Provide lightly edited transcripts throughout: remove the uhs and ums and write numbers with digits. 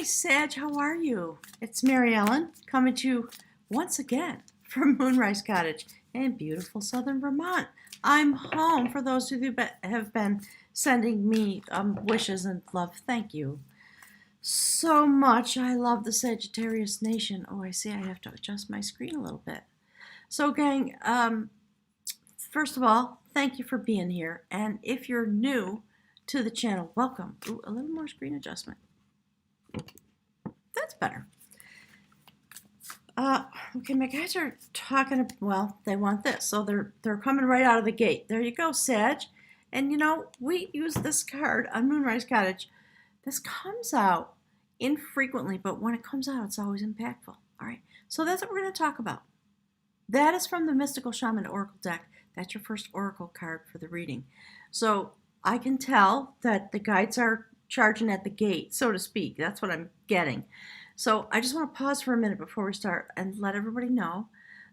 Hi, Sag, how are you? It's Mary Ellen coming to you once again from Moonrise Cottage in beautiful southern Vermont. I'm home for those of you that have been sending me wishes and love. Thank you so much. I love the Sagittarius nation. Oh, I see I have to adjust my screen a little bit. So, gang, first of all, thank you for being here. And if you're new to the channel, welcome. Ooh, a little more screen adjustment. That's better. Okay, my guys are talking, well, they want this. So they're coming right out of the gate. There you go, Sag. And you know, we use this card on Moonrise Cottage. This comes out infrequently, but when it comes out, it's always impactful. All right, so that's what we're going to talk about. That is from the Mystical Shaman Oracle deck. That's your first Oracle card for the reading. So I can tell that the guides are charging at the gate, so to speak. That's what I'm getting. So I just want to pause for a minute before we start and let everybody know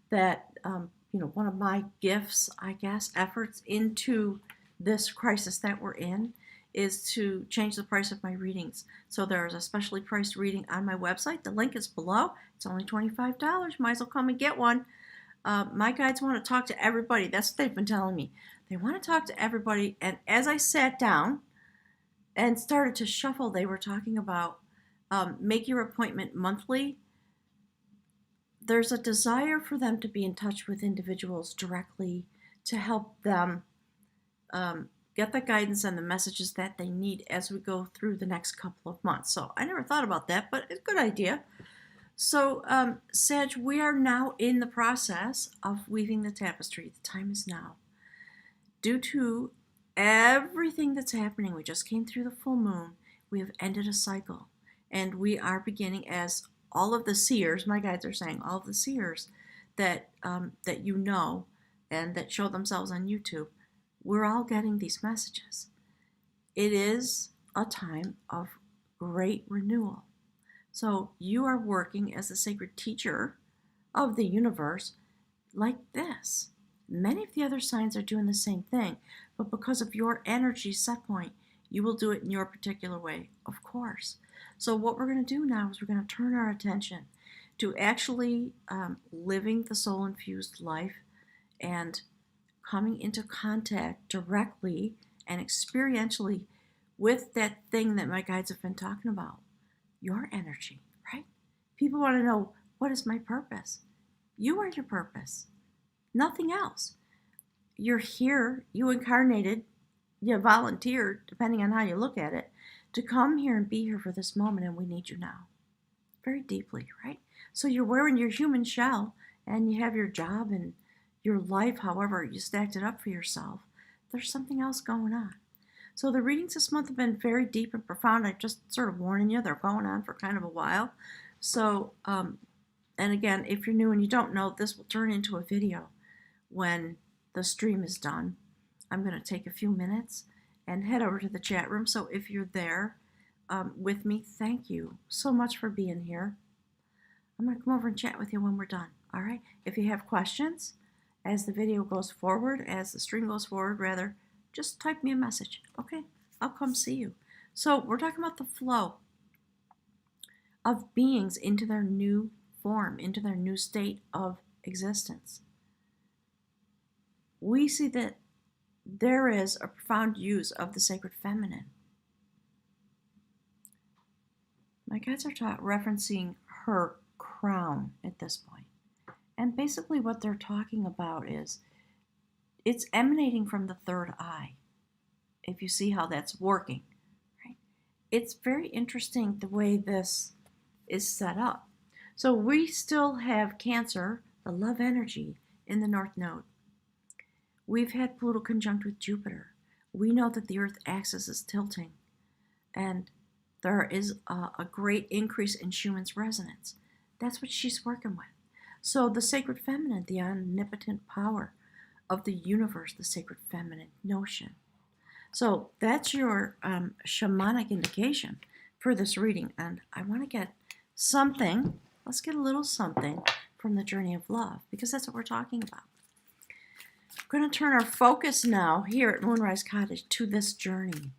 that, one of my gifts, I guess, efforts into this crisis that we're in is to change the price of my readings. So there's a specially priced reading on my website. The link is below. It's only $25. Might as well come and get one. My guides want to talk to everybody. That's what they've been telling me. They want to talk to everybody. And as I sat down and started to shuffle, they were talking about make your appointment monthly. There's a desire for them to be in touch with individuals directly to help them get the guidance and the messages that they need as we go through the next couple of months. So I never thought about that, but it's a good idea. So, Sag, we are now in the process of weaving the tapestry. The time is now. Due to everything that's happening, we just came through the full moon. We have ended a cycle. And we are beginning, as all of the seers, my guides are saying, all of the seers that you know and that show themselves on YouTube, we're all getting these messages. It is a time of great renewal. So you are working as a sacred teacher of the universe like this. Many of the other signs are doing the same thing, but because of your energy set point, you will do it in your particular way, of course. So what we're going to do now is we're going to turn our attention to actually living the soul-infused life and coming into contact directly and experientially with that thing that my guides have been talking about, your energy, right? People want to know, what is my purpose? You are your purpose, nothing else. You're here, you incarnated, you volunteered, depending on how you look at it, to come here and be here for this moment, and we need you now. Very deeply, right? So you're wearing your human shell, and you have your job and your life, however you stacked it up for yourself. There's something else going on. So the readings this month have been very deep and profound. I'm just sort of warning you, they're going on for kind of a while. So, and again, if you're new and you don't know, this will turn into a video when the stream is done. I'm going to take a few minutes and head over to the chat room. So if you're there with me, thank you so much for being here. I'm going to come over and chat with you when we're done. All right. If you have questions as the video goes forward, as the stream goes forward, rather, just type me a message. Okay. I'll come see you. So we're talking about the flow of beings into their new form, into their new state of existence. We see that there is a profound use of the sacred feminine. My guides are referencing her crown at this point. And basically what they're talking about is it's emanating from the third eye, if you see how that's working. Right? It's very interesting the way this is set up. So we still have Cancer, the love energy, in the North Node. We've had Pluto conjunct with Jupiter. We know that the Earth axis is tilting, and there is a great increase in Schumann's resonance. That's what she's working with. So the sacred feminine, the omnipotent power of the universe, the sacred feminine notion. So that's your shamanic indication for this reading. And I want to get something, let's get a little something from the journey of love, because that's what we're talking about. We're going to turn our focus now here at Moonrise Cottage to this journey.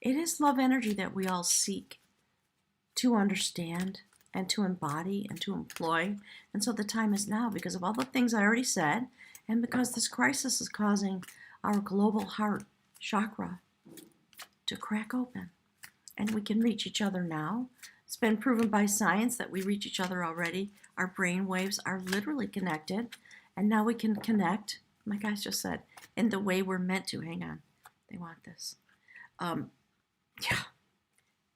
It is love energy that we all seek. to understand and to embody and to employ. And so the time is now because of all the things I already said, and because this crisis is causing our global heart chakra to crack open. And we can reach each other now. It's been proven by science that we reach each other already. Our brain waves are literally connected. And now we can connect, my guys just said, in the way we're meant to. Hang on. They want this. Yeah.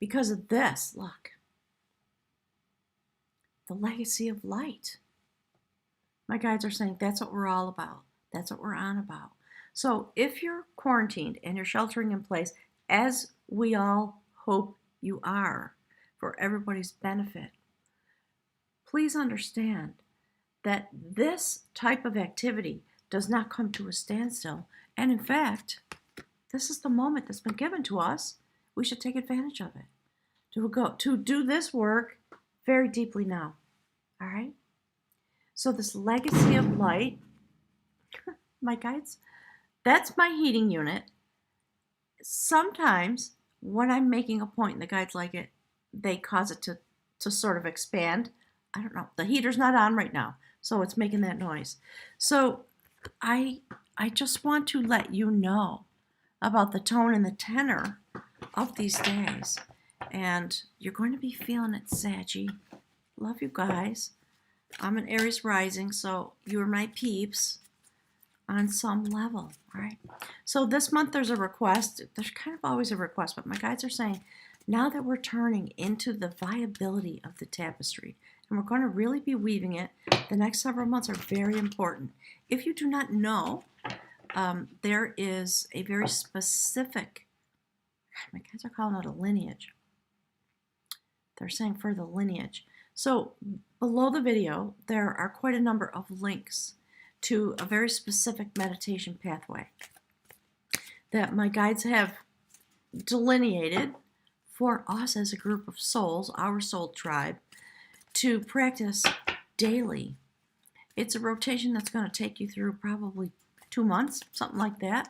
Because of this, look. The legacy of light. My guides are saying that's what we're all about. That's what we're on about. So if you're quarantined and you're sheltering in place, as we all hope you are for everybody's benefit, please understand that this type of activity does not come to a standstill. And in fact, this is the moment that's been given to us. We should take advantage of it to do this work very deeply now. All right? So this legacy of light, my guides, that's my heating unit. Sometimes when I'm making a point and the guides like it, they cause it to sort of expand. I don't know. The heater's not on right now, so it's making that noise. So I just want to let you know about the tone and the tenor of these days. And you're going to be feeling it, Saggy. Love you guys. I'm an Aries rising, so you're my peeps on some level, all right? So this month there's a request. There's kind of always a request, but my guides are saying now that we're turning into the viability of the tapestry, and we're going to really be weaving it, the next several months are very important. If you do not know, there is a very specific, my guides are calling it a lineage. They're saying for the lineage. So below the video, there are quite a number of links to a very specific meditation pathway that my guides have delineated for us as a group of souls, our soul tribe, to practice daily. It's a rotation that's going to take you through probably 2 months, something like that.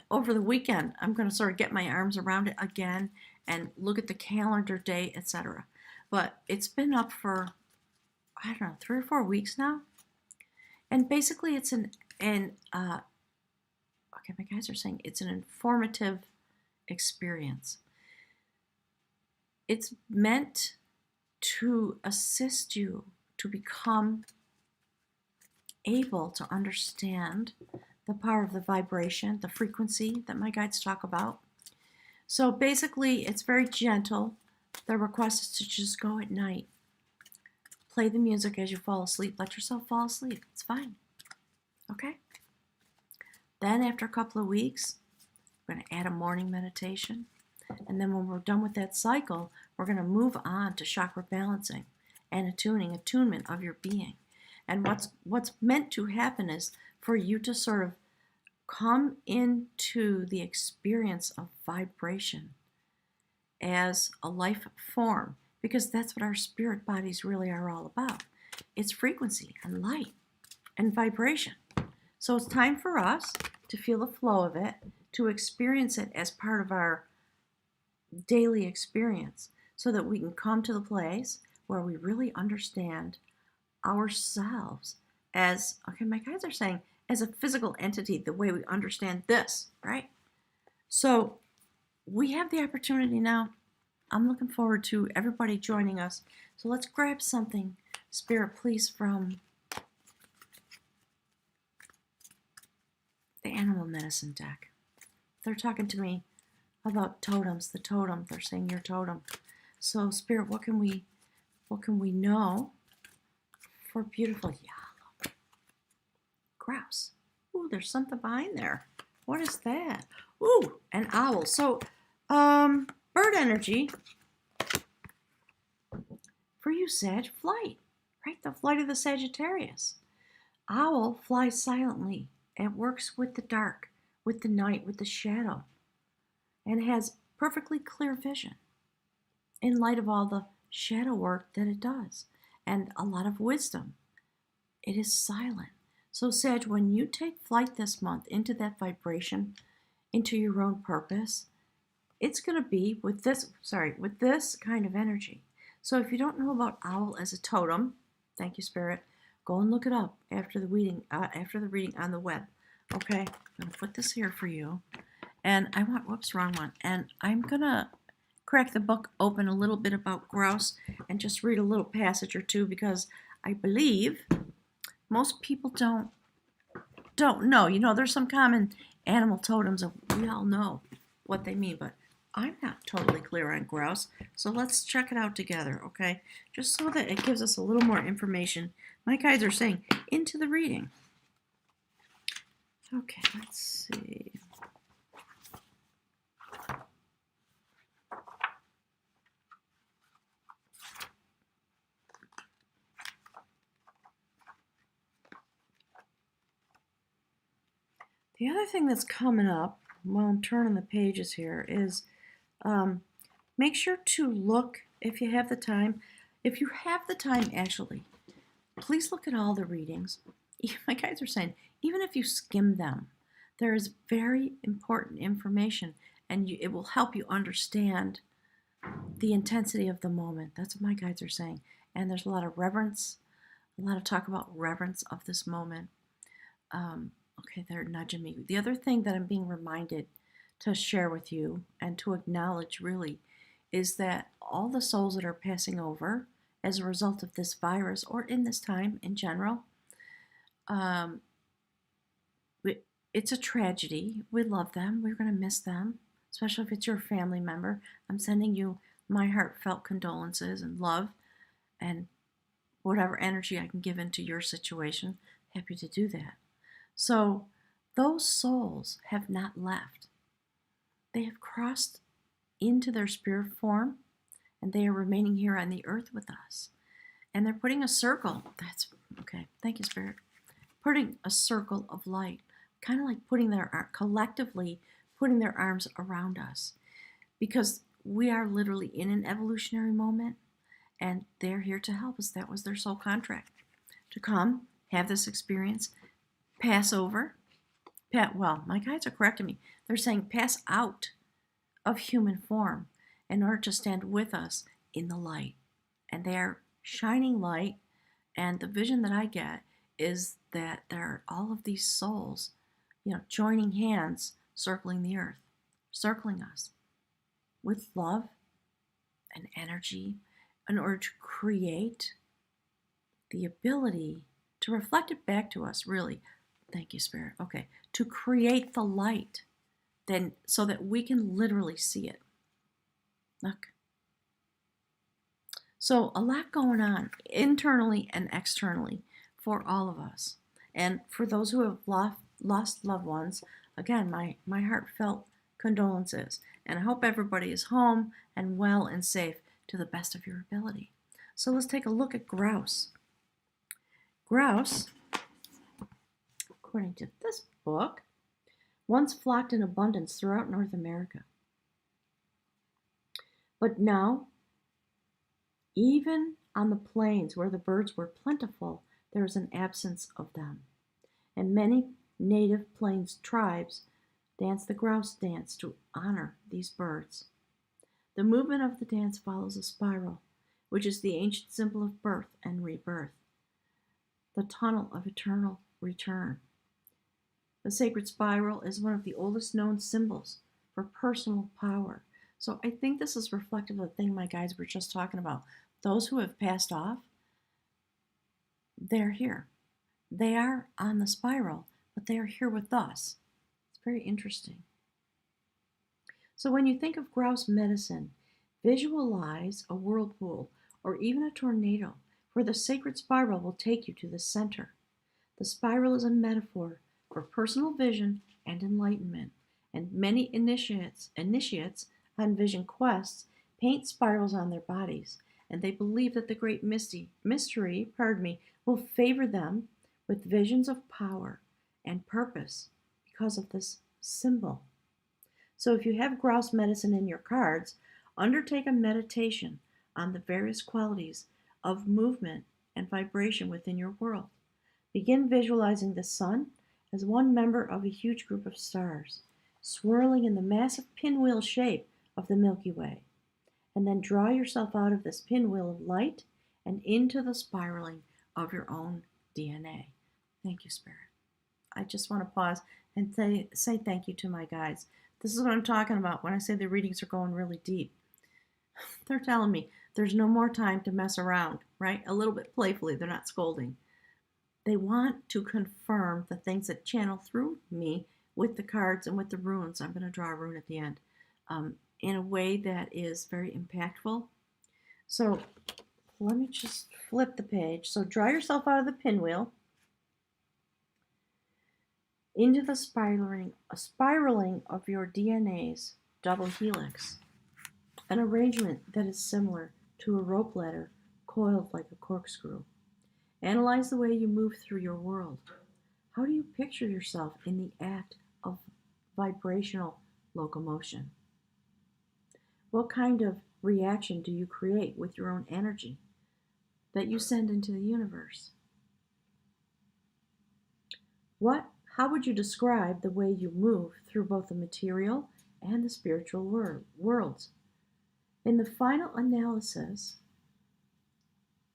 Over the weekend, I'm going to sort of get my arms around it again and look at the calendar day, etc. But it's been up for, I don't know, 3 or 4 weeks now. And basically it's okay, my guys are saying it's an informative experience. It's meant to assist you to become able to understand the power of the vibration, the frequency that my guides talk about. So basically, it's very gentle. The request is to just go at night. Play the music as you fall asleep. Let yourself fall asleep. It's fine. Okay? Then after a couple of weeks, we're going to add a morning meditation. And then when we're done with that cycle, we're going to move on to chakra balancing and attunement of your being. And what's meant to happen is for you to sort of come into the experience of vibration as a life form, because that's what our spirit bodies really are all about. It's frequency and light and vibration. So it's time for us to feel the flow of it, to experience it as part of our daily experience, so that we can come to the place where we really understand ourselves as, okay, my guides are saying, as a physical entity, the way we understand this, right? So we have the opportunity now. I'm looking forward to everybody joining us. So let's grab something, Spirit, please, from the animal medicine deck. They're talking to me about totems, the totem. They're saying your totem. So Spirit, what can we know for beautiful yellow? Grouse. Ooh, there's something behind there. What is that? Ooh, an owl. So, bird energy for you, Sag. Flight, right? The flight of the Sagittarius. Owl flies silently and works with the dark, with the night, with the shadow, and has perfectly clear vision in light of all the shadow work that it does, and a lot of wisdom. It is silent. So, Sag, when you take flight this month into that vibration, into your own purpose, it's going to be with this kind of energy. So if you don't know about owl as a totem, thank you, Spirit, go and look it up after the reading on the web. Okay, I'm going to put this here for you. And I want, whoops, wrong one. And I'm going to crack the book open a little bit about grouse and just read a little passage or two, because I believe most people don't know. You know, there's some common animal totems that we all know what they mean, but I'm not totally clear on grouse. So let's check it out together, okay? Just so that it gives us a little more information. My guides are saying into the reading. Okay, let's see. The other thing that's coming up while I'm turning the pages here is make sure to look, if you have the time. If you have the time, actually, please look at all the readings. My guides are saying, even if you skim them, there is very important information, and it will help you understand the intensity of the moment. That's what my guides are saying. And there's a lot of reverence, a lot of talk about reverence of this moment. Okay, they're nudging me. The other thing that I'm being reminded to share with you and to acknowledge really is that all the souls that are passing over as a result of this virus, or in this time in general, it's a tragedy. We love them. We're going to miss them, especially if it's your family member. I'm sending you my heartfelt condolences and love and whatever energy I can give into your situation. Happy to do that. So those souls have not left. They have crossed into their spirit form, and they are remaining here on the earth with us. And they're putting a circle. That's okay. Thank you, Spirit. Putting a circle of light, kind of like collectively putting their arms around us, because we are literally in an evolutionary moment, and they're here to help us. That was their soul contract, to come, have this experience, pass over. Well, my guides are correcting me. They're saying pass out of human form in order to stand with us in the light. And they are shining light. And the vision that I get is that there are all of these souls, joining hands, circling the earth, circling us with love and energy in order to create the ability to reflect it back to us, really. Thank you, Spirit. Okay. To create the light, then, so that we can literally see it. Look. So a lot going on internally and externally for all of us. And for those who have lost loved ones, again, my heartfelt condolences. And I hope everybody is home and well and safe to the best of your ability. So let's take a look at grouse. Grouse, according to this book, once flocked in abundance throughout North America. But now, even on the plains where the birds were plentiful, there is an absence of them. And many native plains tribes dance the grouse dance to honor these birds. The movement of the dance follows a spiral, which is the ancient symbol of birth and rebirth, the tunnel of eternal return. The sacred spiral is one of the oldest known symbols for personal power. So I think this is reflective of the thing my guides were just talking about. Those who have passed off, they're here. They are on the spiral, but they are here with us. It's very interesting. So when you think of grouse medicine, visualize a whirlpool or even a tornado where the sacred spiral will take you to the center. The spiral is a metaphor for personal vision and enlightenment, and many initiates on vision quests paint spirals on their bodies, and they believe that the great mystery will favor them with visions of power and purpose because of this symbol. So if you have grouse medicine in your cards, undertake a meditation on the various qualities of movement and vibration within your world. Begin visualizing the sun as one member of a huge group of stars, swirling in the massive pinwheel shape of the Milky Way. And then draw yourself out of this pinwheel of light and into the spiraling of your own DNA. Thank you, Spirit. I just want to pause and say thank you to my guides. This is what I'm talking about when I say the readings are going really deep. They're telling me there's no more time to mess around, right? A little bit playfully, they're not scolding. They want to confirm the things that channel through me with the cards and with the runes. I'm going to draw a rune at the end in a way that is very impactful. So let me just flip the page. So draw yourself out of the pinwheel into the spiraling of your DNA's double helix, an arrangement that is similar to a rope ladder coiled like a corkscrew. Analyze the way you move through your world. How do you picture yourself in the act of vibrational locomotion? What kind of reaction do you create with your own energy that you send into the universe? How would you describe the way you move through both the material and the spiritual worlds? In the final analysis,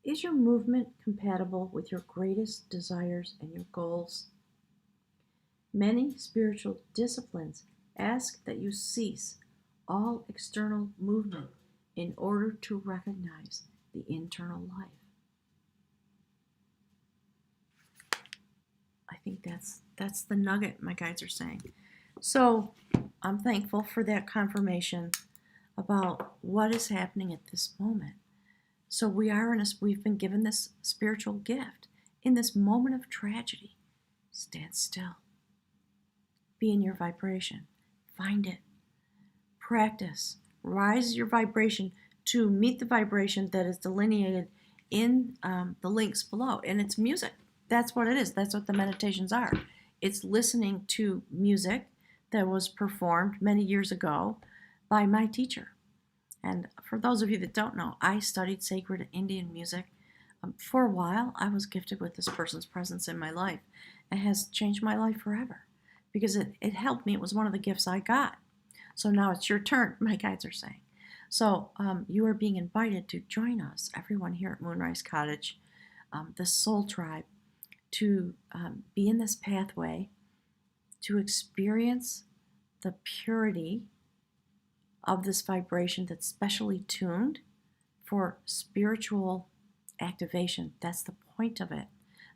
is your movement compatible with your greatest desires and your goals? Many spiritual disciplines ask that you cease all external movement in order to recognize the internal life. I think that's the nugget my guides are saying. So I'm thankful for that confirmation about what is happening at this moment. So we've been given this spiritual gift in this moment of tragedy. Stand still. Be in your vibration. Find it. Practice. Rise your vibration to meet the vibration that is delineated in the links below. And it's music. That's what it is. That's what the meditations are. It's listening to music that was performed many years ago by my teacher. And for those of you that don't know, I studied sacred Indian music. For a while, I was gifted with this person's presence in my life. It has changed my life forever because it helped me. It was one of the gifts I got. So now it's your turn, my guides are saying. So you are being invited to join us, everyone here at Moonrise Cottage, the Soul Tribe, to be in this pathway, to experience the purity of this vibration that's specially tuned for spiritual activation. That's the point of it.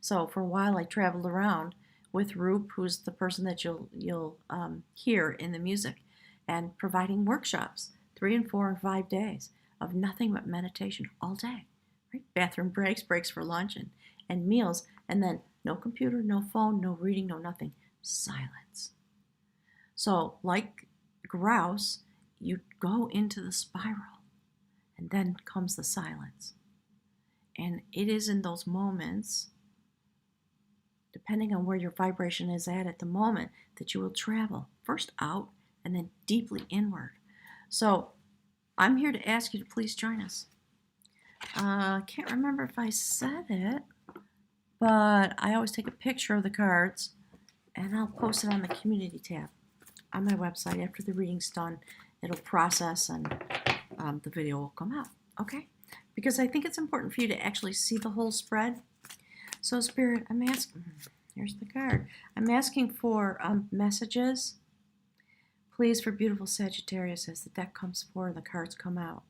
So for a while I traveled around with Roop, who's the person that you'll hear in the music, and providing workshops 3 and 4 and 5 days of nothing but meditation all day. Right? Bathroom breaks for lunch and meals, and then no computer, no phone, no reading, no nothing. Silence. So like grouse, you go into the spiral, and then comes the silence. And it is in those moments, depending on where your vibration is at the moment, that you will travel first out and then deeply inward. So I'm here to ask you to please join us. I can't remember if I said it, but I always take a picture of the cards and I'll post it on the community tab on my website. After the reading's done, it'll process and the video will come out, okay? Because I think it's important for you to actually see the whole spread. So Spirit, I'm asking, here's the card. I'm asking for messages, please, for beautiful Sagittarius as the deck comes forward and the cards come out,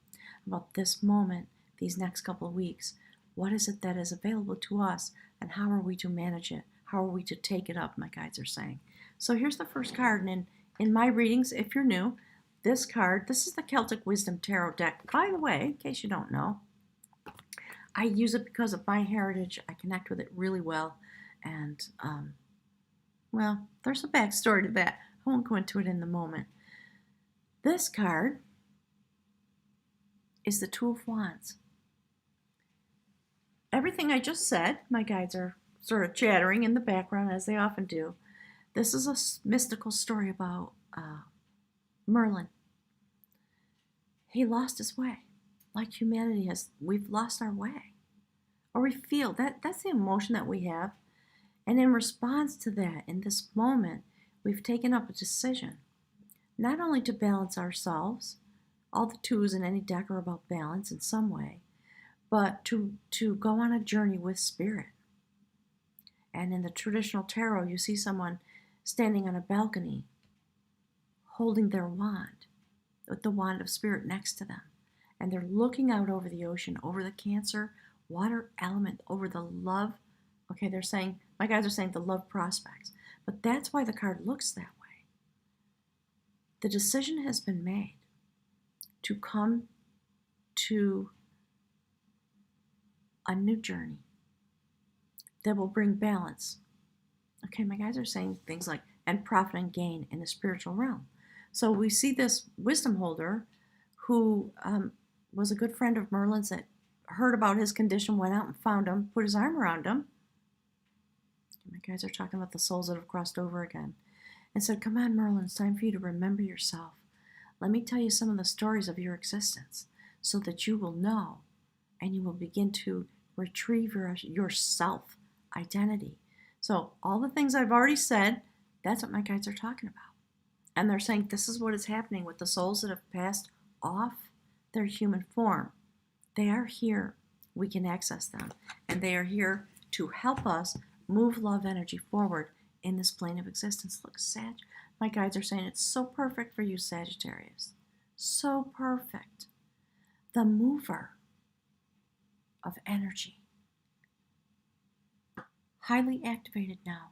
about this moment, these next couple of weeks. What is it that is available to us, and how are we to manage it? How are we to take it up, my guides are saying. So here's the first card, and in my readings, if you're new, this card, this is the Celtic Wisdom Tarot deck. By the way, in case you don't know, I use it because of my heritage. I connect with it really well, and well, there's a backstory to that. I won't go into it in the moment. This card is the Two of Wands. Everything I just said, my guides are sort of chattering in the background as they often do. This is a mystical story about Merlin. He lost his way, like humanity has. We've lost our way, or we feel that's the emotion that we have. And in response to that, in this moment, we've taken up a decision, not only to balance ourselves, All the twos in any deck are about balance in some way, but to go on a journey with spirit. And in the traditional tarot, you see someone standing on a balcony holding their wand, with the wand of spirit next to them. And they're looking out over the ocean, over the Cancer water element, over the love. Okay, they're saying, my guys are saying the love prospects. But that's why the card looks that way. The decision has been made to come to a new journey that will bring balance. Okay, my guys are saying things like, and profit and gain in the spiritual realm. So we see this wisdom holder who was a good friend of Merlin's that heard about his condition, went out and found him, put his arm around him. My guys are talking about the souls that have crossed over again. And said, come on, Merlin, it's time for you to remember yourself. Let me tell you some of the stories of your existence so that you will know and you will begin to retrieve your self identity. So all the things I've already said, that's what my guides are talking about. And they're saying this is what is happening with the souls that have passed off their human form. They are here. We can access them. And they are here to help us move love energy forward in this plane of existence. Look, Sag, my guides are saying it's so perfect for you, Sagittarius. So perfect. The mover of energy. Highly activated now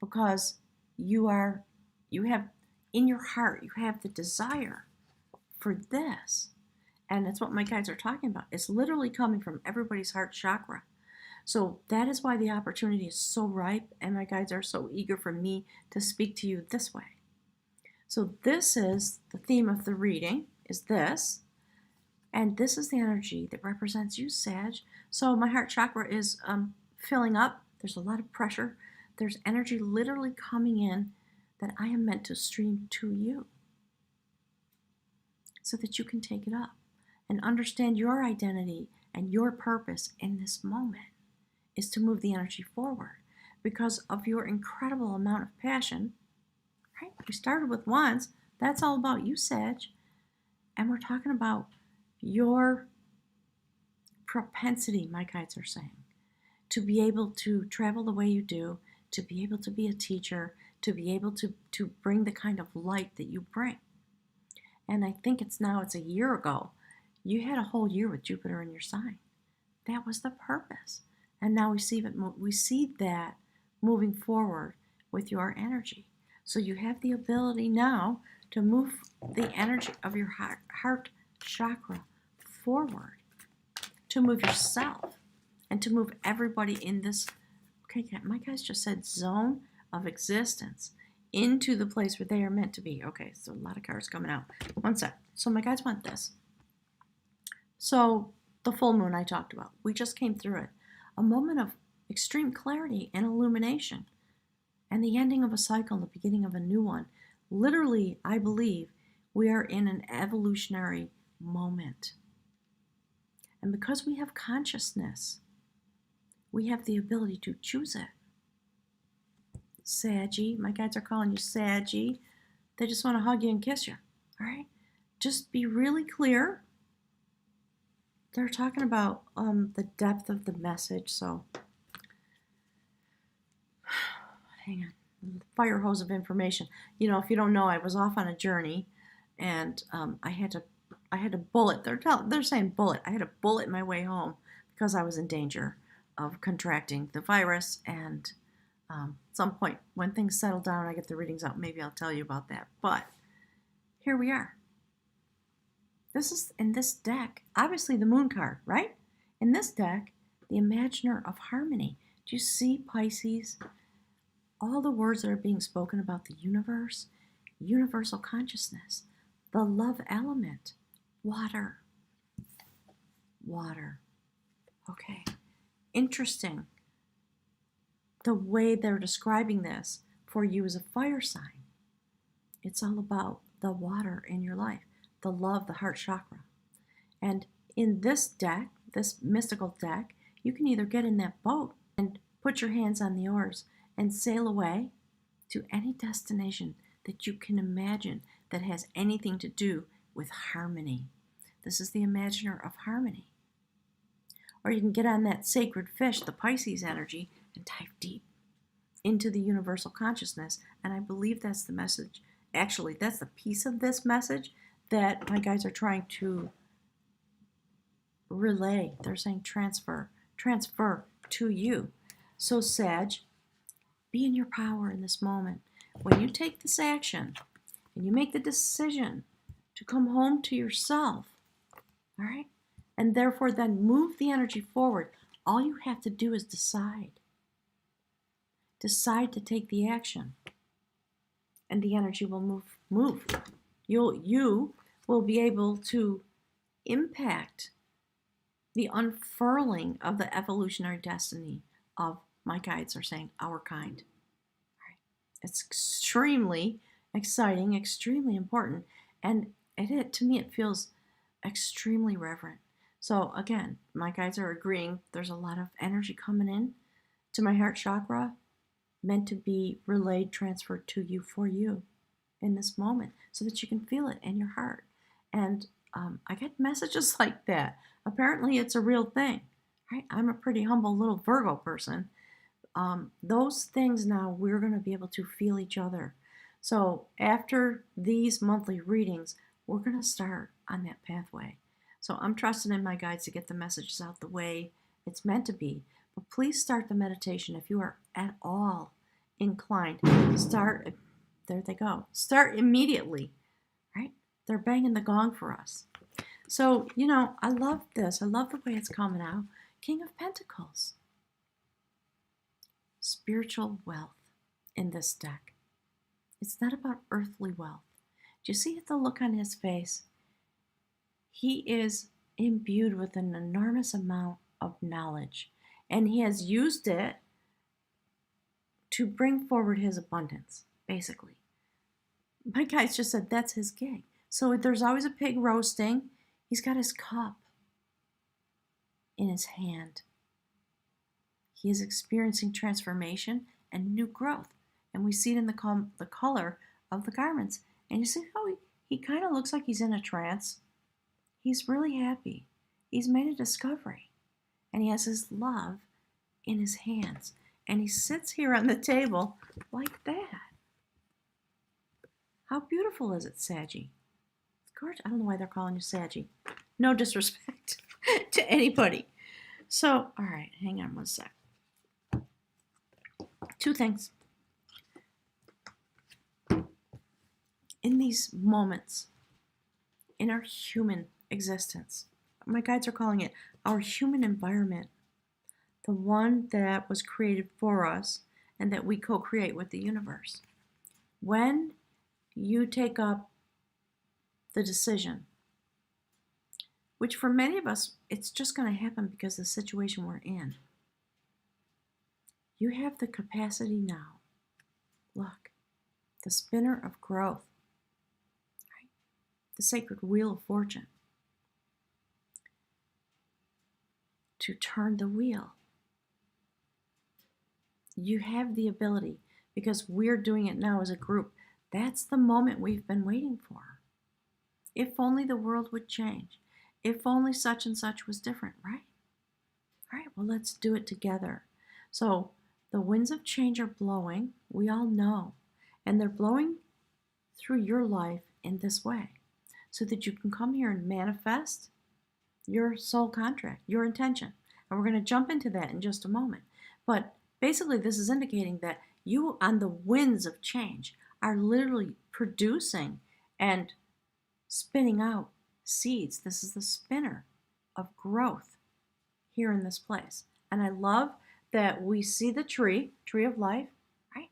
because you have in your heart, you have the desire for this. And that's what my guides are talking about. It's literally coming from everybody's heart chakra. So that is why the opportunity is so ripe, and my guides are so eager for me to speak to you this way. So this is the theme of the reading, is this. And this is the energy that represents you, Sag. So my heart chakra is filling up. There's a lot of pressure. There's energy literally coming in that I am meant to stream to you so that you can take it up and understand your identity and your purpose in this moment is to move the energy forward because of your incredible amount of passion. Right? We started with wands. That's all about you, Sag. And we're talking about your propensity, my guides are saying, to be able to travel the way you do, to be able to be a teacher, to be able to bring the kind of light that you bring. And I think it's a year ago, you had a whole year with Jupiter in your sign. That was the purpose. And now we see that moving forward with your energy. So you have the ability now to move the energy of your heart chakra forward, to move yourself, and to move everybody in this, okay, my guys just said zone of existence into the place where they are meant to be. Okay, so a lot of cards coming out. One sec. So my guys want this. So the full moon I talked about, we just came through it. A moment of extreme clarity and illumination and the ending of a cycle, the beginning of a new one. Literally, I believe we are in an evolutionary moment. And because we have consciousness, we have the ability to choose it. Saggy, my guides are calling you Saggy. They just want to hug you and kiss you. All right? Just be really clear. They're talking about the depth of the message, so hang on. Fire hose of information. You know, if you don't know, I was off on a journey, and I had to bullet. They're saying bullet. I had to bullet my way home because I was in danger of contracting the virus. And at some point, when things settle down, I get the readings out. Maybe I'll tell you about that. But here we are. This is in this deck, obviously the moon card, right? In this deck, the Imaginer of Harmony. Do you see, Pisces? All the words that are being spoken about the universe, universal consciousness, the love element, water. Water. Okay. Interesting. The way they're describing this for you as a fire sign. It's all about the water in your life. The love, the heart chakra. And in this deck, this mystical deck, you can either get in that boat and put your hands on the oars and sail away to any destination that you can imagine that has anything to do with harmony. This is the imaginer of harmony. Or you can get on that sacred fish, the Pisces energy, and dive deep into the universal consciousness. And I believe that's the message. Actually, that's the piece of this message that my guides are trying to relay. They're saying transfer to you. So Sag, be in your power in this moment. When you take this action and you make the decision to come home to yourself, all right, and therefore then move the energy forward, all you have to do is decide. Decide to take the action, and the energy will move. You will be able to impact the unfurling of the evolutionary destiny of, my guides are saying, our kind. Right? It's extremely exciting, extremely important, and to me it feels extremely reverent. So again, my guides are agreeing there's a lot of energy coming in to my heart chakra, meant to be relayed, transferred to you for you in this moment so that you can feel it in your heart. And I get messages like that. Apparently it's a real thing, right? I'm a pretty humble little Virgo person. Those things now, we're going to be able to feel each other. So after these monthly readings, we're going to start on that pathway. So I'm trusting in my guides to get the messages out the way it's meant to be. But please start the meditation if you are at all inclined. Start, there they go. Start immediately, right? They're banging the gong for us. So, I love this. I love the way it's coming out. King of Pentacles. Spiritual wealth in this deck. It's not about earthly wealth. Do you see the look on his face? He is imbued with an enormous amount of knowledge, and he has used it to bring forward his abundance, basically. My guys just said that's his gig. So there's always a pig roasting. He's got his cup in his hand. He is experiencing transformation and new growth. And we see it in the color of the garments. And you see how he kind of looks like he's in a trance. He's really happy. He's made a discovery. And he has his love in his hands. And he sits here on the table like that. How beautiful is it, Saggy? It's gorgeous. I don't know why they're calling you Saggy. No disrespect to anybody. So, all right, hang on one sec. Two things. In these moments, in our human existence, my guides are calling it our human environment, the one that was created for us and that we co-create with the universe. When you take up the decision, which for many of us, it's just going to happen because of the situation we're in, you have the capacity now. Look, the spinner of growth, right? The sacred wheel of fortune, to turn the wheel. You have the ability, because we're doing it now as a group. That's the moment we've been waiting for. If only the world would change. If only such and such was different, right? All right, well, let's do it together. So the winds of change are blowing, we all know, and they're blowing through your life in this way so that you can come here and manifest your soul contract, your intention. And we're going to jump into that in just a moment. But basically, this is indicating that you, on the winds of change, are literally producing and spinning out seeds. This is the spinner of growth here in this place. And I love that we see the tree of life, right?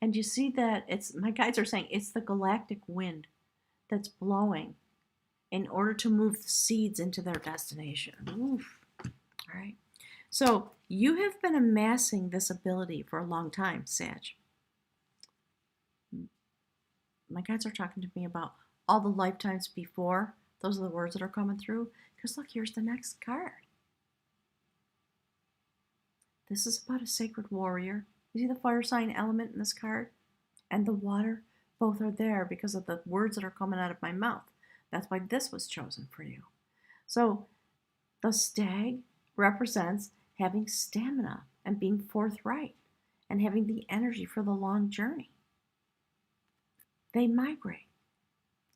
And you see that my guides are saying it's the galactic wind that's blowing in order to move the seeds into their destination. Oof. All right. So you have been amassing this ability for a long time, Sag. My guides are talking to me about all the lifetimes before. Those are the words that are coming through. Because look, here's the next card. This is about a sacred warrior. You see the fire sign element in this card? And the water, both are there because of the words that are coming out of my mouth. That's why this was chosen for you. So the stag represents having stamina and being forthright and having the energy for the long journey. They migrate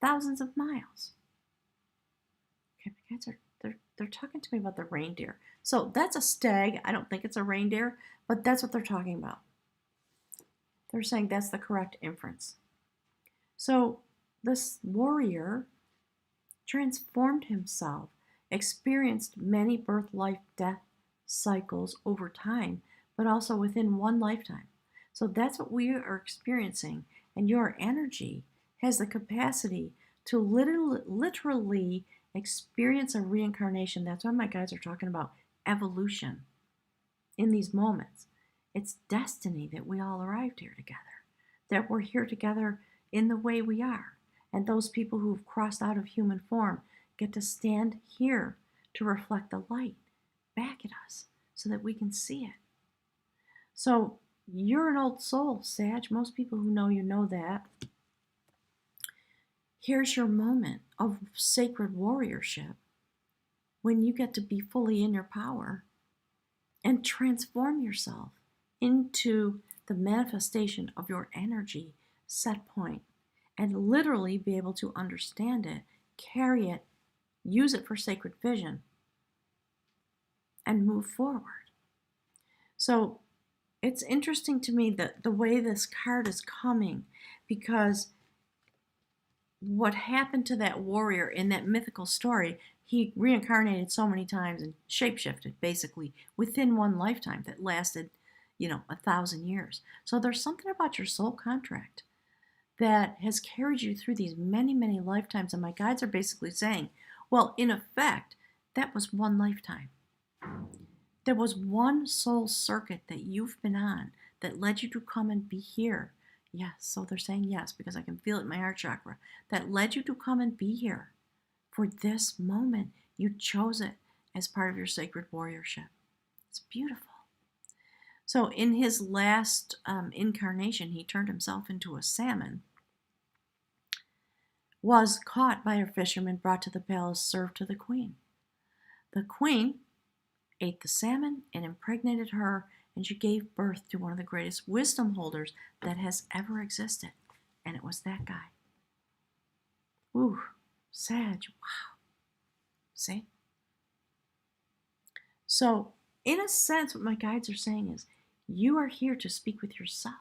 thousands of miles. Okay, my guys they're talking to me about the reindeer. So that's a stag. I don't think it's a reindeer, but that's what they're talking about. They're saying that's the correct inference. So this warrior transformed himself, experienced many birth, life, death cycles over time, but also within one lifetime. So that's what we are experiencing, and your energy has the capacity to literally experience a reincarnation. That's why my guides are talking about evolution in these moments. It's destiny that we all arrived here together, that we're here together in the way we are. And those people who've crossed out of human form get to stand here to reflect the light back at us so that we can see it. So you're an old soul, Sag. Most people who know you know that. Here's your moment of sacred warriorship when you get to be fully in your power and transform yourself into the manifestation of your energy set point and literally be able to understand it, carry it, use it for sacred vision, and move forward. So it's interesting to me that the way this card is coming, because what happened to that warrior in that mythical story, he reincarnated so many times and shapeshifted basically within one lifetime that lasted, 1,000 years. So there's something about your soul contract that has carried you through these many, many lifetimes. And my guides are basically saying, well, in effect, that was one lifetime. There was one soul circuit that you've been on that led you to come and be here. Yes, so they're saying yes, because I can feel it in my heart chakra. That led you to come and be here for this moment. You chose it as part of your sacred warriorship. It's beautiful. So in his last incarnation, he turned himself into a salmon, was caught by a fisherman, brought to the palace, served to the queen. The queen ate the salmon and impregnated her, and she gave birth to one of the greatest wisdom holders that has ever existed. And it was that guy. Ooh, Sag, wow. See? So, in a sense, what my guides are saying is, you are here to speak with yourself.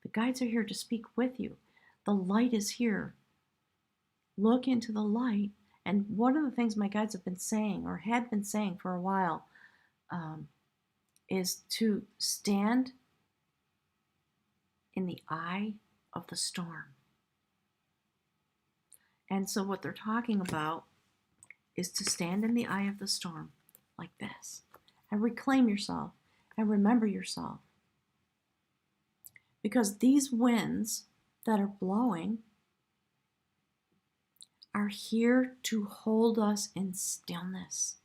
The guides are here to speak with you. The light is here. Look into the light. And one of the things my guides have been saying, or had been saying for a while, is to stand in the eye of the storm. And so what they're talking about is to stand in the eye of the storm like this and reclaim yourself and remember yourself. Because these winds that are blowing are here to hold us in stillness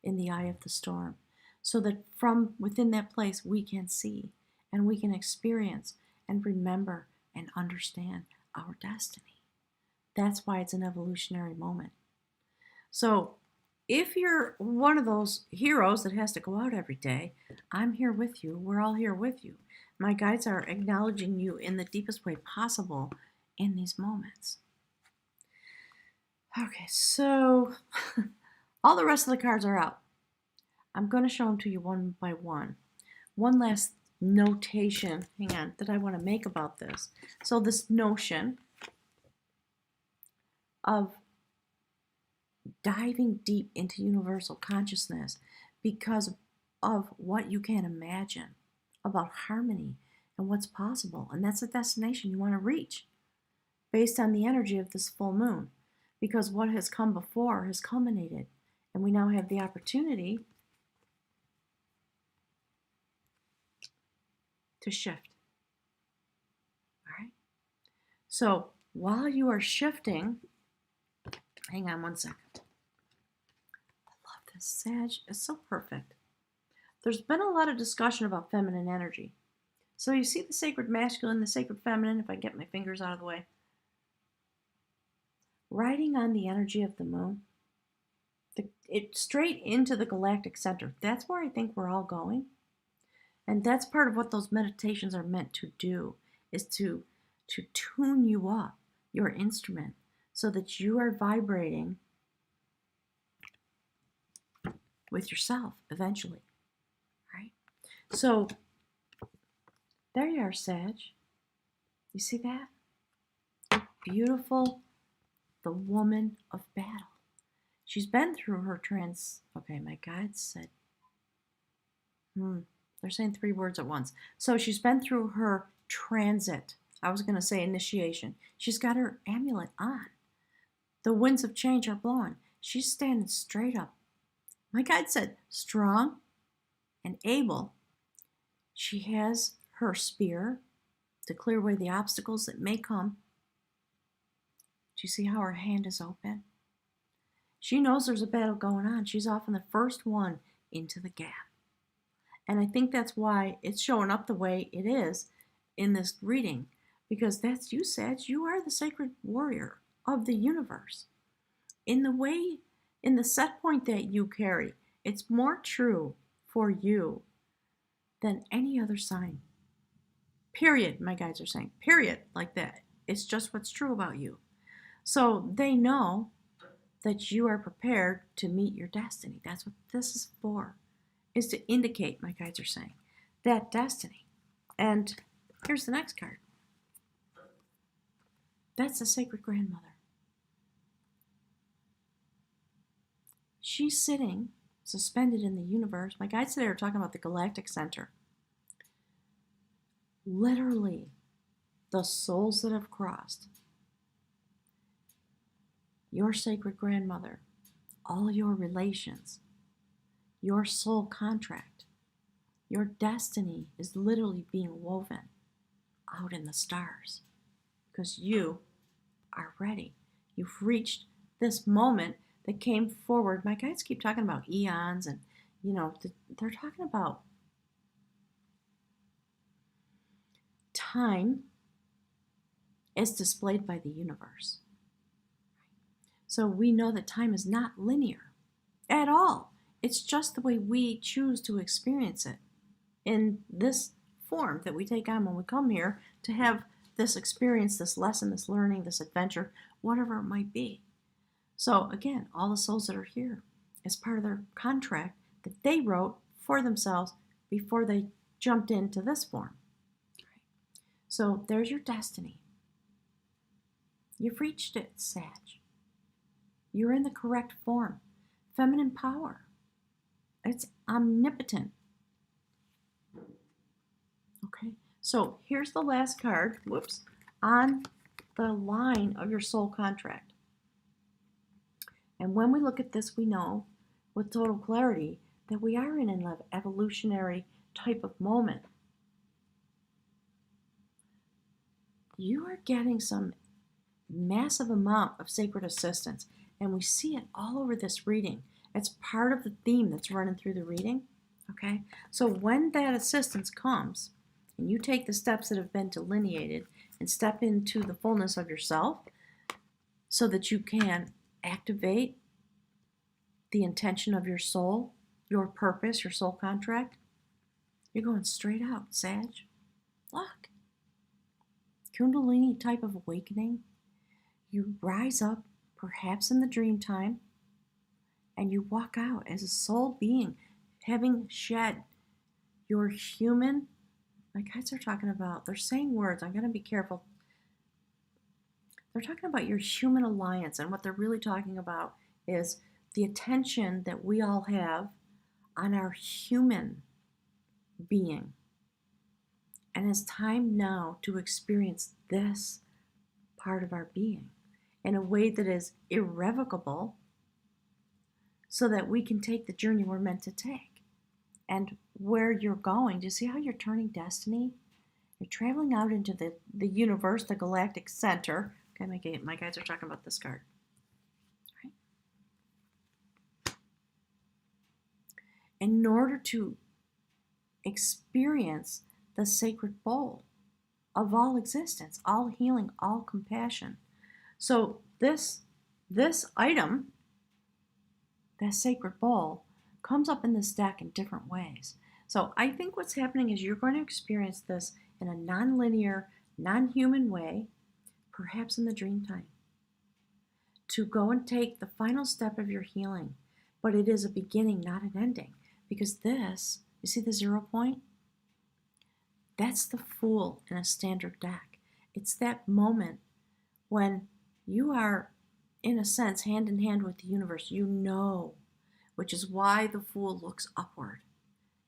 in the eye of the storm, so that from within that place we can see and we can experience and remember and understand our destiny. That's why it's an evolutionary moment. So if you're one of those heroes that has to go out every day, I'm here with you. We're all here with you. My guides are acknowledging you in the deepest way possible in these moments. Okay, so all the rest of the cards are out. I'm going to show them to you one by one. One last notation, hang on, that I want to make about this. So this notion of diving deep into universal consciousness because of what you can imagine about harmony and what's possible. And that's the destination you want to reach based on the energy of this full moon, because what has come before has culminated, and we now have the opportunity to shift. All right? So while you are shifting, hang on one second. I love this, Sag. It's so perfect. There's been a lot of discussion about feminine energy. So you see the sacred masculine, the sacred feminine, if I get my fingers out of the way. riding on the energy of the moon, it straight into the galactic center. That's where I think we're all going. And that's part of what those meditations are meant to do, is to tune you up, your instrument, so that you are vibrating with yourself eventually, right? So there you are, Sag. You see that? Beautiful, the woman of battle. She's been through her okay, my guides said, they're saying 3 words at once. So she's been through her transit. I was going to say initiation. She's got her amulet on. The winds of change are blowing. She's standing straight up. My guide said, strong and able. She has her spear to clear away the obstacles that may come. Do you see how her hand is open? She knows there's a battle going on. She's often the first one into the gap. And I think that's why it's showing up the way it is in this reading, because that's you, Sag. You are the sacred warrior of the universe. In the set point that you carry, it's more true for you than any other sign. Period, my guides are saying. Period, like that. It's just what's true about you. So they know that you are prepared to meet your destiny. That's what this is for, is to indicate, my guides are saying, that destiny. And here's the next card. That's the sacred grandmother. She's sitting suspended in the universe. My guides today are talking about the galactic center. Literally, the souls that have crossed, your sacred grandmother, all your relations, your soul contract, your destiny is literally being woven out in the stars because you are ready. You've reached this moment that came forward. My guides keep talking about eons, and they're talking about time as displayed by the universe. So we know that time is not linear at all. It's just the way we choose to experience it in this form that we take on when we come here to have this experience, this lesson, this learning, this adventure, whatever it might be. So again, all the souls that are here, as part of their contract that they wrote for themselves before they jumped into this form. So there's your destiny. You've reached it, Sag. You're in the correct form. Feminine power. It's omnipotent. Okay, so here's the last card, on the line of your soul contract. And when we look at this, we know with total clarity that we are in an evolutionary type of moment. You are getting some massive amount of sacred assistance, and we see it all over this reading. It's part of the theme that's running through the reading, okay? So when that assistance comes, and you take the steps that have been delineated and step into the fullness of yourself so that you can activate the intention of your soul, your purpose, your soul contract, you're going straight out, Sag. Look. Kundalini type of awakening. You rise up, perhaps in the dream time, and you walk out as a soul being, having shed your human, my guides are talking about, they're saying words, I'm going to be careful. They're talking about your human alliance, and what they're really talking about is the attention that we all have on our human being. And it's time now to experience this part of our being in a way that is irrevocable so that we can take the journey we're meant to take. And where you're going, do you see how you're turning destiny? You're traveling out into the universe, the galactic center. Okay, my guides are talking about this card. Right? In order to experience the sacred bowl of all existence, all healing, all compassion. So this this item, that sacred bowl, comes up in this deck in different ways. So I think what's happening is you're going to experience this in a non-linear, non-human way, perhaps in the dream time, to go and take the final step of your healing. But it is a beginning, not an ending. Because this, you see the 0 point? That's the Fool in a standard deck. It's that moment when you are, in a sense, hand in hand with the universe. You know, which is why the Fool looks upward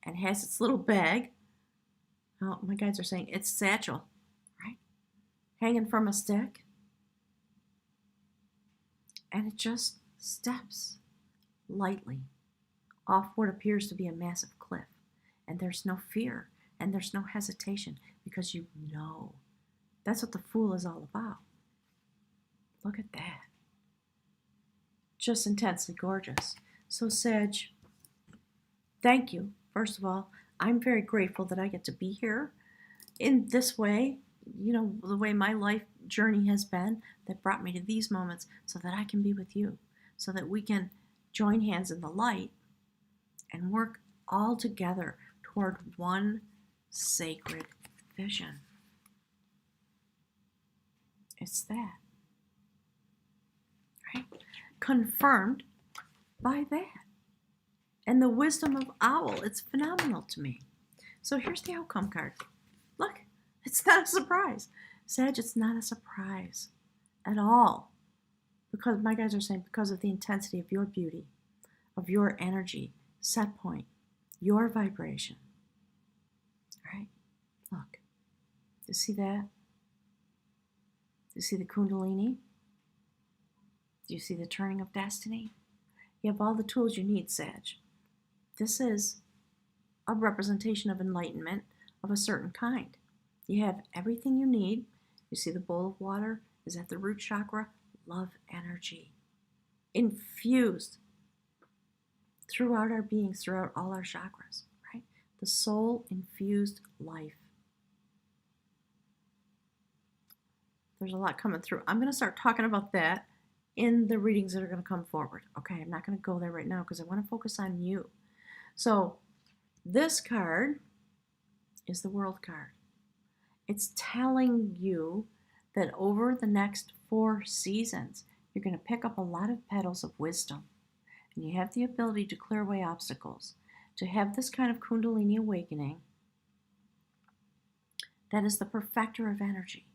and has its little bag. Oh, my guides are saying it's satchel, right? Hanging from a stick. And it just steps lightly off what appears to be a massive cliff. And there's no fear and there's no hesitation because you know. That's what the Fool is all about. Look at that. Just intensely gorgeous. So Sag, thank you. First of all, I'm very grateful that I get to be here in this way, you know, the way my life journey has been that brought me to these moments so that I can be with you, so that we can join hands in the light and work all together toward one sacred vision. It's that, right? Confirmed by that. And the wisdom of Owl, it's phenomenal to me. So here's the outcome card. Look, it's not a surprise. Sag, it's not a surprise at all. Because my guys are saying because of the intensity of your beauty, of your energy, set point, your vibration. All right? Look. Do you see that? Do you see the Kundalini? Do you see the turning of destiny? You have all the tools you need, Sag. This is a representation of enlightenment of a certain kind. You have everything you need. You see the bowl of water is at the root chakra. Love energy. Infused throughout our beings, throughout all our chakras, right? The soul infused life. There's a lot coming through. I'm going to start talking about that in the readings that are going to come forward. Okay, I'm not going to go there right now because I want to focus on you. So this card is the World card. It's telling you that over the next 4 seasons, you're going to pick up a lot of petals of wisdom. And you have the ability to clear away obstacles, to have this kind of Kundalini awakening that is the perfecter of energy.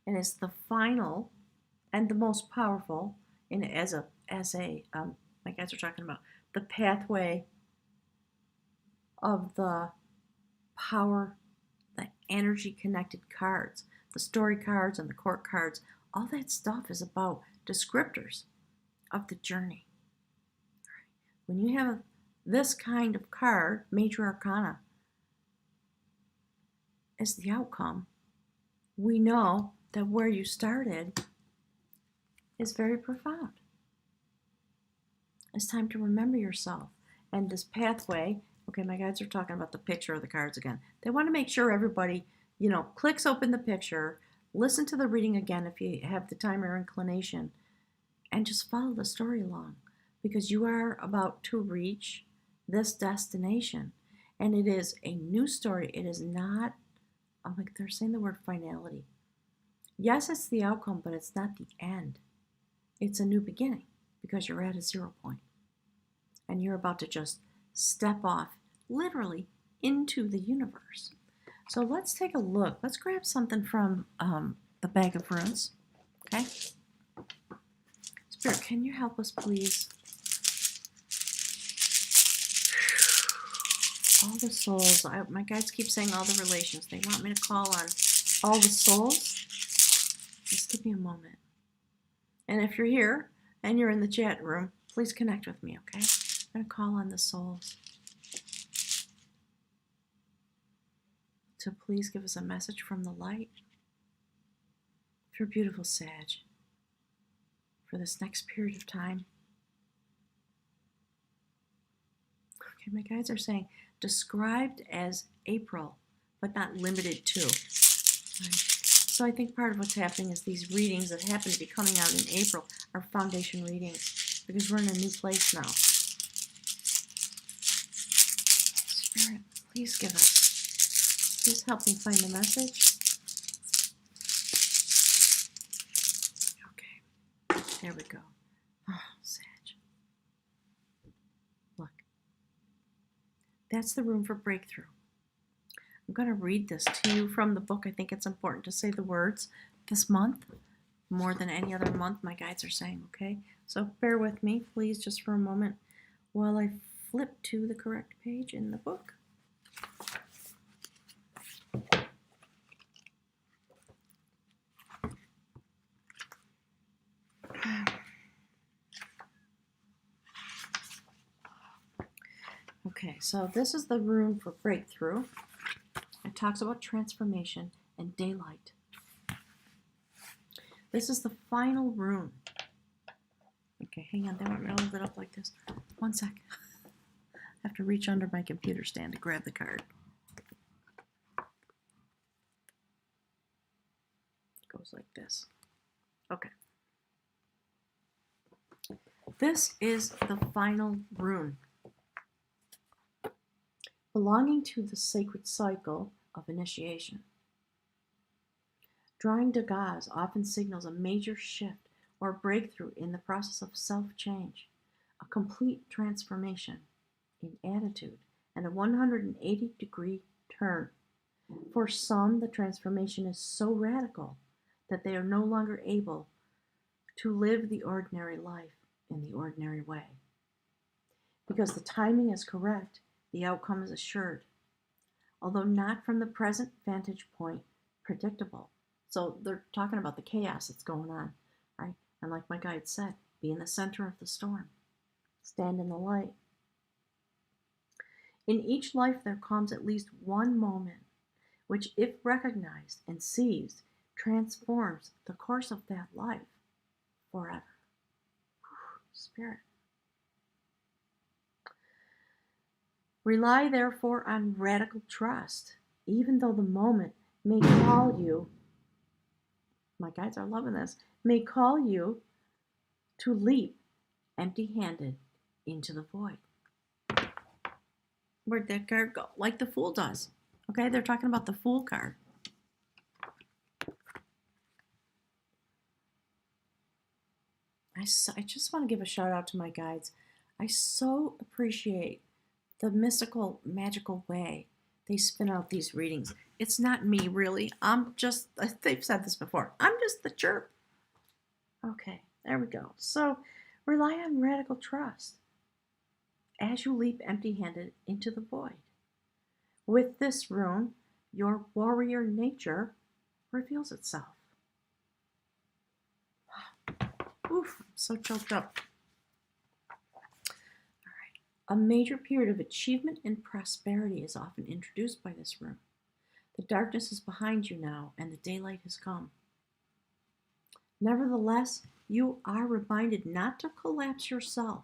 It is the final and the most powerful in my guys are talking about the pathway of the power, the energy connected cards, the story cards and the court cards. All that stuff is about descriptors of the journey. When you have this kind of card, Major Arcana, as the outcome, we know that where you started is very profound. It's time to remember yourself. And this pathway, okay, my guides are talking about the picture of the cards again. They want to make sure everybody, clicks open the picture, listen to the reading again if you have the time or inclination, and just follow the story along. Because you are about to reach this destination. And it is a new story. It is not, they're saying the word finality. Yes, it's the outcome, but it's not the end. It's a new beginning because you're at a 0 point. And you're about to just step off, literally, into the universe. So let's take a look. Let's grab something from the bag of runes. Okay? Spirit, can you help us, please? All the souls. My guides keep saying all the relations. They want me to call on all the souls. Just give me a moment. And if you're here and you're in the chat room, please connect with me, okay? I'm going to call on the souls to please give us a message from the light for beautiful Sag for this next period of time. Okay, my guides are saying described as April, but not limited to. Right. So I think part of what's happening is these readings that happen to be coming out in April are foundation readings because we're in a new place now. Spirit, please give us. Please help me find the message. Okay, there we go. Oh, Sag. Look, that's the room for breakthrough. I'm going to read this to you from the book. I think it's important to say the words this month, more than any other month, my guides are saying, okay? So bear with me, please, just for a moment while I flip to the correct page in the book. Okay, so this is the room for breakthrough. It talks about transformation and daylight. This is the final room. Okay, hang on. They want me to hold it up like this. One sec. I have to reach under my computer stand to grab the card. It goes like this. Okay. This is the final rune, belonging to the sacred cycle of initiation. Drawing daggers often signals a major shift or breakthrough in the process of self-change, a complete transformation in attitude, and a 180-degree turn. For some, the transformation is so radical that they are no longer able to live the ordinary life in the ordinary way. Because the timing is correct, the outcome is assured, although not from the present vantage point predictable. So they're talking about the chaos that's going on, right? And like my guide said, be in the center of the storm. Stand in the light. In each life there comes at least one moment which, if recognized and seized, transforms the course of that life forever. Spirit. Rely therefore on radical trust, even though the moment may call you, my guides are loving this, may call you to leap empty-handed into the void. Where'd that card go? Like the Fool does. Okay, they're talking about the Fool card. I just want to give a shout out to my guides. I so appreciate the mystical, magical way they spin out these readings. It's not me, really. I'm just, they've said this before, I'm just the chirp. Okay, there we go. So rely on radical trust as you leap empty-handed into the void. With this rune, your warrior nature reveals itself. Oof, I'm so choked up. All right. A major period of achievement and prosperity is often introduced by this rune. The darkness is behind you now, and the daylight has come. Nevertheless, you are reminded not to collapse yourself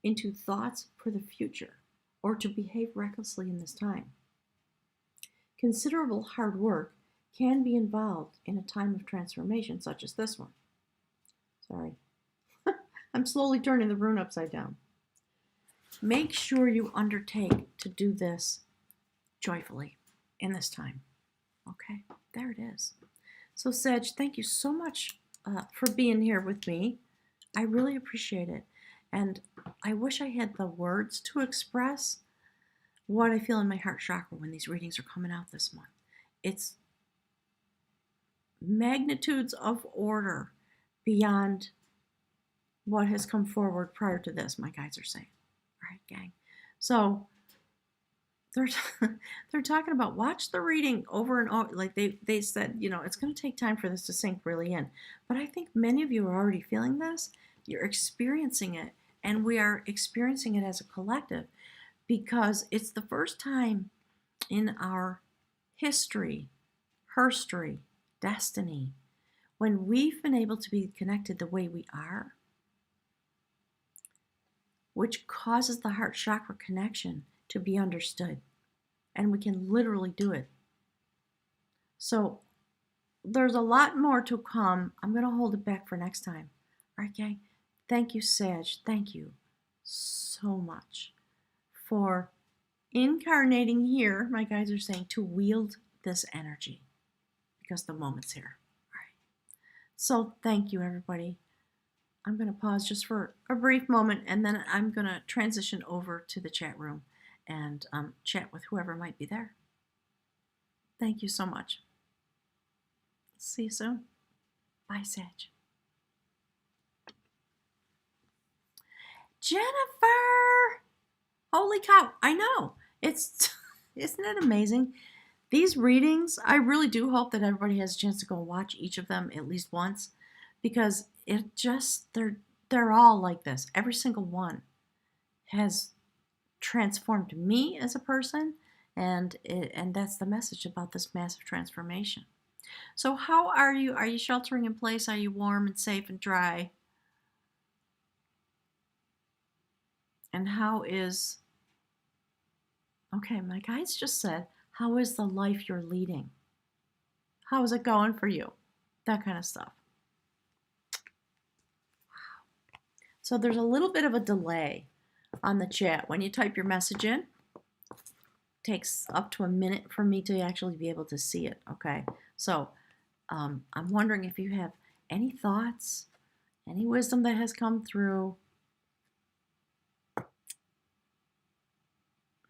into thoughts for the future or to behave recklessly in this time. Considerable hard work can be involved in a time of transformation such as this one. Sorry. I'm slowly turning the rune upside down. Make sure you undertake to do this joyfully in this time. Okay, there it is. So Sag, thank you so much for being here with me. I really appreciate it. And I wish I had the words to express what I feel in my heart chakra when these readings are coming out this month. It's magnitudes of order beyond what has come forward prior to this, my guides are saying. All right, gang. So they're talking about watch the reading over and over. Like they said, you know, it's going to take time for this to sink really in. But I think many of you are already feeling this. You're experiencing it, and we are experiencing it as a collective because it's the first time in our history, herstory, destiny, when we've been able to be connected the way we are, which causes the heart chakra connection to be understood. And we can literally do it. So there's a lot more to come. I'm going to hold it back for next time. All right, gang? Thank you, Sag. Thank you so much for incarnating here. My guides are saying to wield this energy because the moment's here. All right. So thank you, everybody. I'm going to pause just for a brief moment, and then I'm going to transition over to the chat room and chat with whoever might be there. Thank you so much. See you soon. Bye, Sag. Jennifer! Holy cow, I know. Isn't it amazing? These readings, I really do hope that everybody has a chance to go watch each of them at least once, because they're all like this. Every single one has transformed me as a person, and that's the message about this massive transformation. So how are you? Are you sheltering in place? Are you warm and safe and dry? And how is, okay, my guides just said, how is the life you're leading? How is it going for you? That kind of stuff. Wow. So there's a little bit of a delay on the chat. When you type your message in, it takes up to a minute for me to actually be able to see it, okay? So I'm wondering if you have any thoughts, any wisdom that has come through.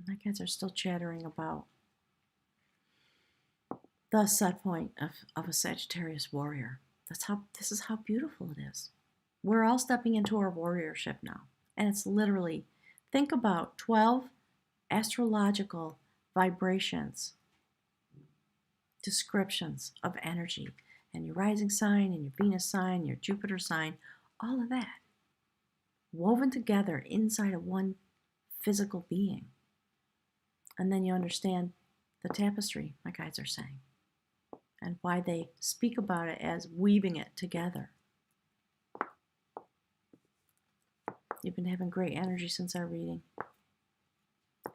My kids are still chattering about the set point of a Sagittarius warrior. This is how beautiful it is. We're all stepping into our warriorship now. And it's literally, think about 12 astrological vibrations, descriptions of energy, and your rising sign, and your Venus sign, your Jupiter sign, all of that woven together inside of one physical being. And then you understand the tapestry, my guides are saying, and why they speak about it as weaving it together. You've been having great energy since our reading,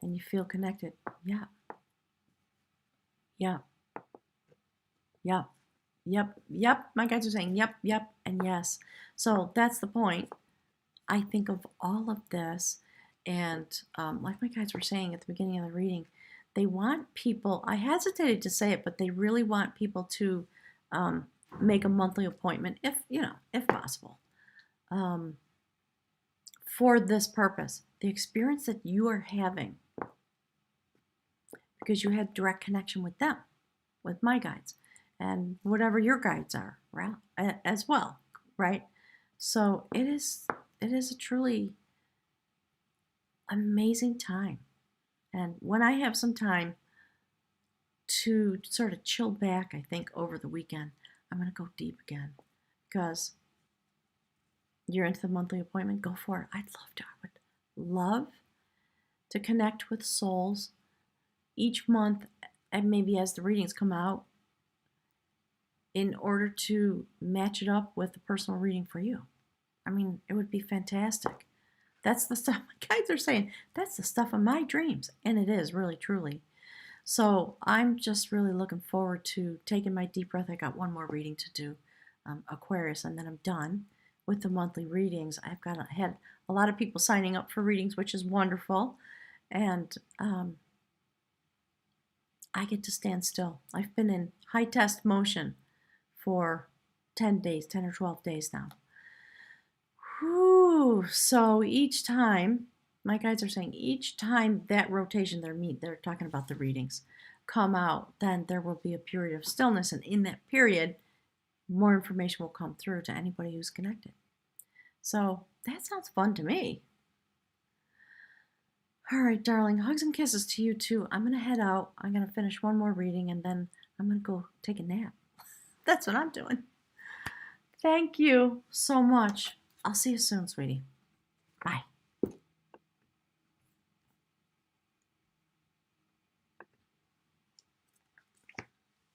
and you feel connected. Yeah. Yeah. Yep. Yep. Yep. My guides are saying yep, yep, and yes. So that's the point. I think of all of this, and like my guides were saying at the beginning of the reading, they want people, I hesitated to say it, but they really want people to make a monthly appointment, if possible, for this purpose. The experience that you are having, because you had direct connection with them, with my guides, and whatever your guides are, right, as well, right? So it is a truly amazing time. And when I have some time to sort of chill back, I think over the weekend, I'm going to go deep again, because you're into the monthly appointment, go for it. I would love to connect with souls each month, and maybe as the readings come out, in order to match it up with the personal reading for you. I mean, it would be fantastic. That's the stuff my guides are saying. That's the stuff of my dreams. And it is, really, truly. So I'm just really looking forward to taking my deep breath. I got one more reading to do, Aquarius, and then I'm done with the monthly readings. I've had a lot of people signing up for readings, which is wonderful. And I get to stand still. I've been in high test motion for 10 or 12 days now. Whew. So each time, my guides are saying, each time that rotation, they're talking about the readings, come out, then there will be a period of stillness. And in that period, more information will come through to anybody who's connected. So that sounds fun to me. All right, darling, hugs and kisses to you too. I'm going to head out. I'm going to finish one more reading, and then I'm going to go take a nap. That's what I'm doing. Thank you so much. I'll see you soon, sweetie. Bye.